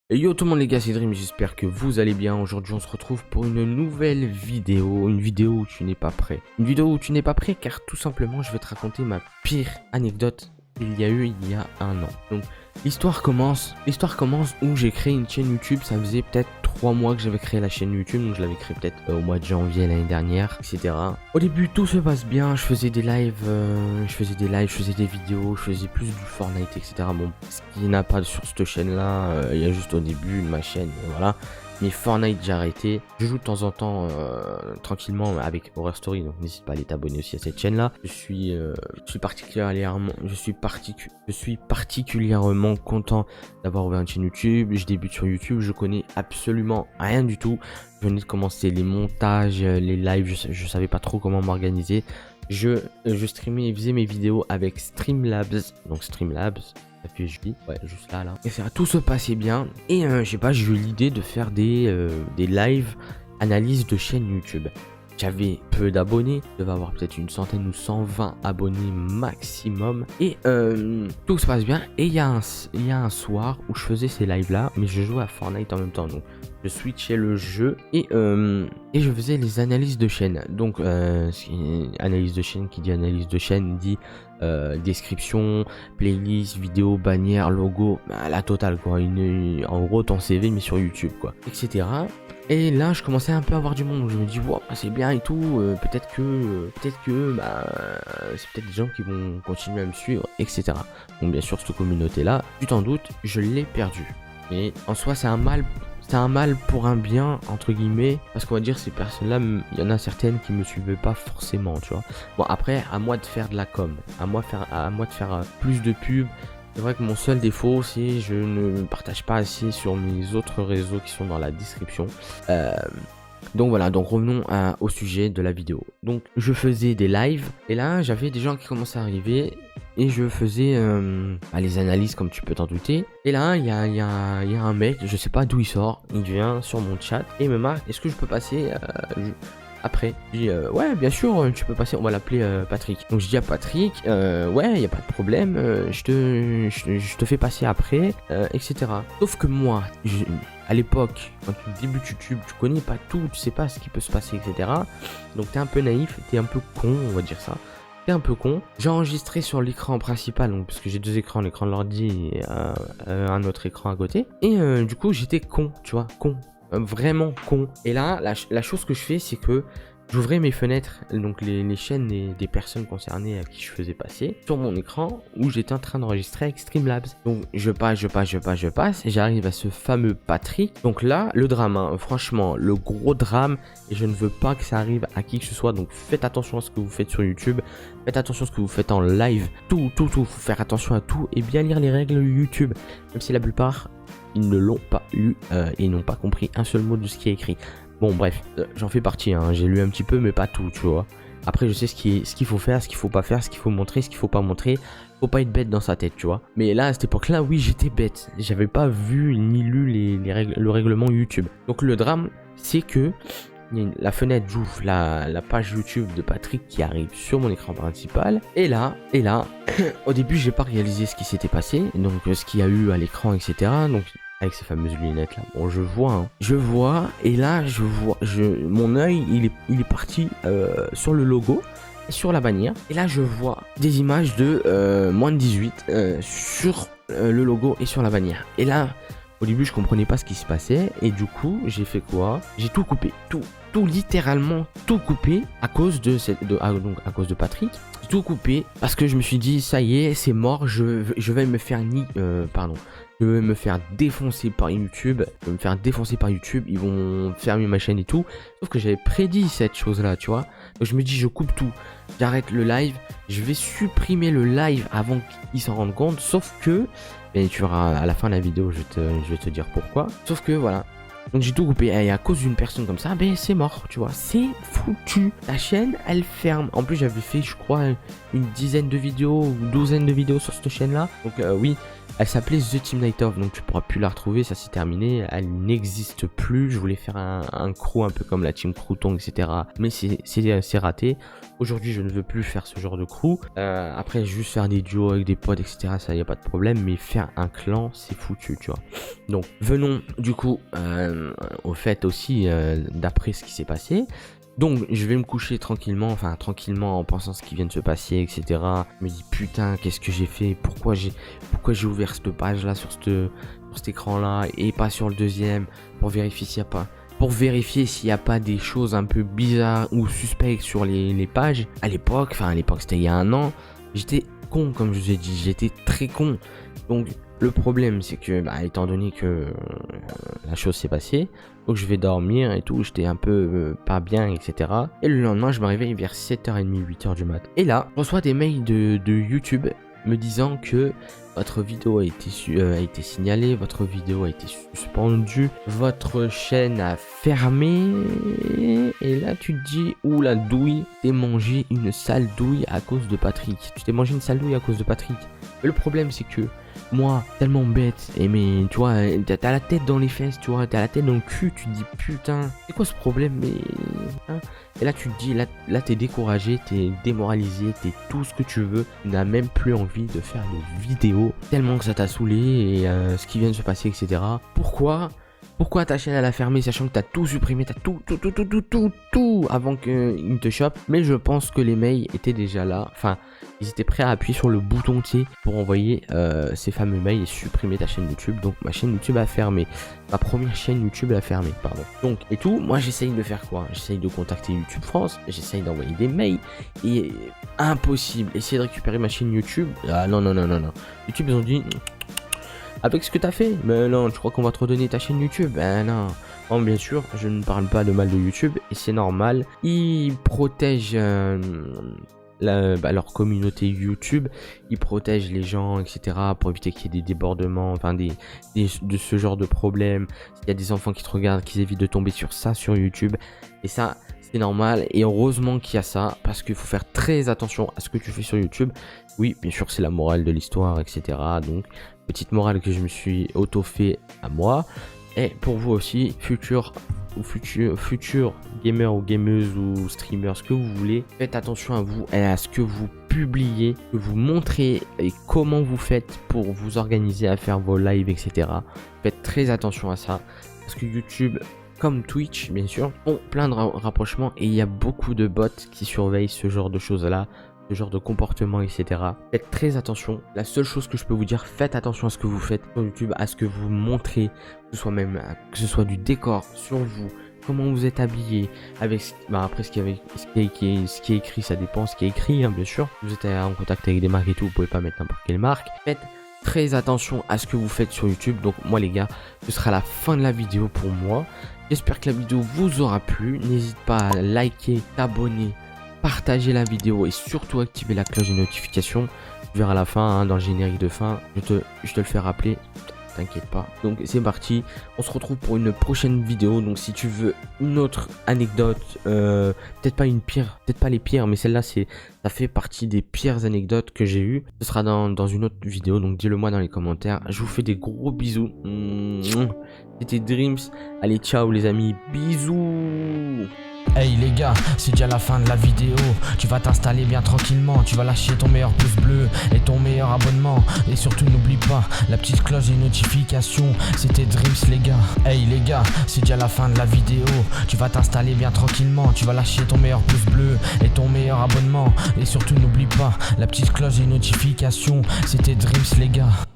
Et yo tout le monde les gars, c'est Dream, j'espère que vous allez bien. Aujourd'hui on se retrouve pour une nouvelle vidéo, une vidéo où tu n'es pas prêt. Une vidéo où tu n'es pas prêt car tout simplement je vais te raconter ma pire anecdote il y a un an. Donc l'histoire commence où j'ai créé une chaîne YouTube. Ça faisait peut-être 3 mois que j'avais créé la chaîne YouTube, donc je l'avais créée peut-être au mois de janvier l'année dernière, etc. Au début tout se passe bien, je faisais des lives, je faisais des vidéos, je faisais plus du Fortnite, etc. Bon, ce qui n'a pas sur cette chaîne là, il y a juste au début de ma chaîne, et voilà. Mais Fortnite j'ai arrêté, je joue de temps en temps tranquillement avec Horror Story, donc n'hésite pas à aller t'abonner aussi à cette chaîne là. Je suis particulièrement content d'avoir ouvert une chaîne YouTube. Je débute sur YouTube, je connais absolument rien du tout. Je venais de commencer les montages, les lives, je savais pas trop comment m'organiser. Je streamais et faisais mes vidéos avec Streamlabs, donc Streamlabs. Ouais, juste là. Et ça, tout se passait bien. Et je sais pas, j'ai eu l'idée de faire des live analyses de chaîne YouTube. J'avais peu d'abonnés, je devais avoir peut-être une centaine ou 120 abonnés maximum. Et tout se passe bien. Et il y a un soir où je faisais ces lives là, mais je jouais à Fortnite en même temps. Donc je switchais le jeu et je faisais les analyses de chaîne. Donc analyse de chaîne, qui dit analyse de chaîne dit description, playlist, vidéo, bannière, logo, bah, la totale quoi. En gros ton CV mais sur YouTube quoi, etc. Et là je commençais un peu à avoir du monde, donc je me dis wow, c'est bien et tout, peut-être que bah, c'est peut-être des gens qui vont continuer à me suivre, etc. Donc bien sûr cette communauté là, tu t'en doutes, je l'ai perdu. Mais en soi c'est un mal pour un bien entre guillemets, parce qu'on va dire ces personnes là, il y en a certaines qui me suivaient pas forcément, tu vois. Bon après à moi de faire de la com, à moi de faire plus de pubs. C'est vrai que mon seul défaut, c'est je ne partage pas assez sur mes autres réseaux qui sont dans la description. Donc voilà, donc revenons au sujet de la vidéo. Donc je faisais des lives et là j'avais des gens qui commençaient à arriver et je faisais les analyses comme tu peux t'en douter. Et là il y a un mec, je sais pas d'où il sort, il vient sur mon chat et il me marque est-ce que je peux passer après. Je dis ouais bien sûr tu peux passer, on va l'appeler Patrick. Donc je dis à Patrick ouais il y a pas de problème, je te fais passer après, etc. Sauf que moi à l'époque quand tu débutes YouTube tu connais pas tout, tu sais pas ce qui peut se passer, etc. Donc t'es un peu naïf, t'es un peu con, on va dire ça. T'es un peu con. J'ai enregistré sur l'écran principal, donc parce que j'ai 2 écrans, l'écran de l'ordi et un autre écran à côté. Et du coup j'étais con, tu vois, con. Vraiment con. Et là, la chose que je fais, c'est que j'ouvrais mes fenêtres, donc les chaînes des personnes concernées à qui je faisais passer, sur mon écran où j'étais en train d'enregistrer avec Streamlabs. Donc je passe, et j'arrive à ce fameux Patrick. Donc là, le drame, hein, franchement, le gros drame, et je ne veux pas que ça arrive à qui que ce soit. Donc faites attention à ce que vous faites sur YouTube, faites attention à ce que vous faites en live, tout, faut faire attention à tout, et bien lire les règles YouTube, même si la plupart ils ne l'ont pas lu et n'ont pas compris un seul mot de ce qui est écrit. Bon bref, j'en fais partie, hein. J'ai lu un petit peu mais pas tout, tu vois. Après je sais ce qu'il faut faire, ce qu'il faut pas faire, ce qu'il faut montrer, ce qu'il faut pas montrer. Faut pas être bête dans sa tête, tu vois. Mais là à cette époque là, oui j'étais bête. J'avais pas vu ni lu le règlement YouTube. Donc le drame c'est que la fenêtre j'ouvre la page YouTube de Patrick qui arrive sur mon écran principal. Et là, au début j'ai pas réalisé ce qui s'était passé, donc ce qu'il y a eu à l'écran, etc. Donc avec ces fameuses lunettes là, bon je vois, hein. Je vois, et là mon œil il est parti sur le logo, sur la bannière, et là je vois des images de moins de 18 sur le logo et sur la bannière. Et là au début je comprenais pas ce qui se passait, et du coup j'ai fait quoi? J'ai tout coupé, tout littéralement tout coupé à cause de à cause de Patrick. Tout coupé parce que je me suis dit ça y est c'est mort, je vais me faire je vais me faire défoncer par YouTube, ils vont fermer ma chaîne et tout. Sauf que j'avais prédit cette chose là, tu vois. Donc je me dis je coupe tout, j'arrête le live, je vais supprimer le live avant qu'ils s'en rendent compte. Sauf que, et tu verras à la fin de la vidéo, je vais te dire pourquoi. Sauf que voilà. Donc j'ai tout coupé, et à cause d'une personne comme ça, ben c'est mort, tu vois, c'est foutu. La chaîne, elle ferme. En plus j'avais fait, je crois, une dizaine de vidéos ou douzaine de vidéos sur cette chaîne là. Donc oui, Elle s'appelait The Team Night Off, donc tu pourras plus la retrouver, ça c'est terminé, elle n'existe plus. Je voulais faire un crew un peu comme la Team Crouton, etc. Mais c'est raté. Aujourd'hui, je ne veux plus faire ce genre de crew. Après, juste faire des duos avec des potes, etc. Ça, y a pas de problème. Mais faire un clan, c'est foutu, tu vois. Donc, venons du coup au fait aussi d'après ce qui s'est passé. Donc, je vais me coucher tranquillement, en pensant ce qui vient de se passer, etc. Je me dis, putain, qu'est-ce que j'ai fait? Pourquoi j'ai ouvert cette page-là sur cet écran-là et pas sur le deuxième pour vérifier s'il n'y a pas des choses un peu bizarres ou suspectes sur les pages. À l'époque c'était il y a un an, j'étais con, comme je vous ai dit, j'étais très con. Donc le problème c'est que étant donné que la chose s'est passée, donc je vais dormir et tout, j'étais un peu pas bien, etc. Et le lendemain je me réveille vers 7h30, 8h du mat. Et là, je reçois des mails de YouTube me disant que votre vidéo a été signalée, votre vidéo a été suspendue, votre chaîne a fermé. Et là tu te dis, ouh la douille, t'es mangé une sale douille à cause de Patrick. Tu t'es mangé une sale douille à cause de Patrick. Mais le problème c'est que moi, tellement bête, mais tu vois, t'as la tête dans les fesses, tu vois, t'as la tête dans le cul, tu te dis putain, c'est quoi ce problème, mais... Hein. Et là tu te dis, là t'es découragé, t'es démoralisé, t'es tout ce que tu veux, tu n'as même plus envie de faire des vidéos, tellement que ça t'a saoulé et ce qui vient de se passer, etc. Pourquoi ta chaîne elle a fermé, sachant que t'as tout supprimé, t'as tout avant qu'ils te chopent? Mais je pense que les mails étaient déjà là, ils étaient prêts à appuyer sur le bouton T pour envoyer ces fameux mails et supprimer ta chaîne YouTube. Donc ma chaîne YouTube a fermé, ma première chaîne YouTube a fermé, pardon. Donc et tout, moi j'essaye de faire quoi? J'essaye de contacter YouTube France, j'essaye d'envoyer des mails et impossible, essayer de récupérer ma chaîne YouTube. Ah non. YouTube ils ont dit... Avec ce que t'as fait? Mais non, je crois qu'on va te redonner ta chaîne YouTube. Ben non. Bon, bien sûr, je ne parle pas de mal de YouTube et c'est normal. Ils protègent leur communauté YouTube. Ils protègent les gens, etc. pour éviter qu'il y ait des débordements, de ce genre de problème. S'il y a des enfants qui te regardent, qu'ils évitent de tomber sur ça sur YouTube. Et ça, c'est normal. Et heureusement qu'il y a ça parce qu'il faut faire très attention à ce que tu fais sur YouTube. Oui, bien sûr, c'est la morale de l'histoire, etc. Donc, petite morale que je me suis auto-fait à moi. Et pour vous aussi, futur gamer ou gameuse ou streamer, ce que vous voulez, faites attention à vous et à ce que vous publiez, que vous montrez et comment vous faites pour vous organiser à faire vos lives, etc. Faites très attention à ça. Parce que YouTube, comme Twitch, bien sûr, ont plein de rapprochements et il y a beaucoup de bots qui surveillent ce genre de choses-là. Ce genre de comportement, etc. Faites très attention. La seule chose que je peux vous dire, faites attention à ce que vous faites sur YouTube, à ce que vous montrez, que ce soit du décor sur vous, comment vous êtes habillé, avec après ce qui est écrit, ça dépend ce qui est écrit, hein, bien sûr. Vous êtes en contact avec des marques et tout, vous pouvez pas mettre n'importe quelle marque. Faites très attention à ce que vous faites sur YouTube. Donc moi les gars, ce sera la fin de la vidéo pour moi. J'espère que la vidéo vous aura plu. N'hésite pas à liker, t'abonner, partager la vidéo et surtout activer la cloche de notification. Tu verras à la fin, dans le générique de fin, je te le fais rappeler, t'inquiète pas. Donc c'est parti, on se retrouve pour une prochaine vidéo. Donc si tu veux une autre anecdote, peut-être pas une pire, peut-être pas les pires, mais celle-là ça fait partie des pires anecdotes que j'ai eues. Ce sera dans une autre vidéo, donc dis-le moi dans les commentaires. Je vous fais des gros bisous. C'était Dreams, allez ciao les amis, bisous. Hey les gars, c'est déjà la fin de la vidéo. Tu vas t'installer bien tranquillement. Tu vas lâcher ton meilleur pouce bleu et ton meilleur abonnement. Et surtout n'oublie pas la petite cloche des notifications. C'était Dreams les gars. Hey les gars, c'est déjà la fin de la vidéo. Tu vas t'installer bien tranquillement. Tu vas lâcher ton meilleur pouce bleu et ton meilleur abonnement. Et surtout n'oublie pas la petite cloche des notifications. C'était Dreams les gars.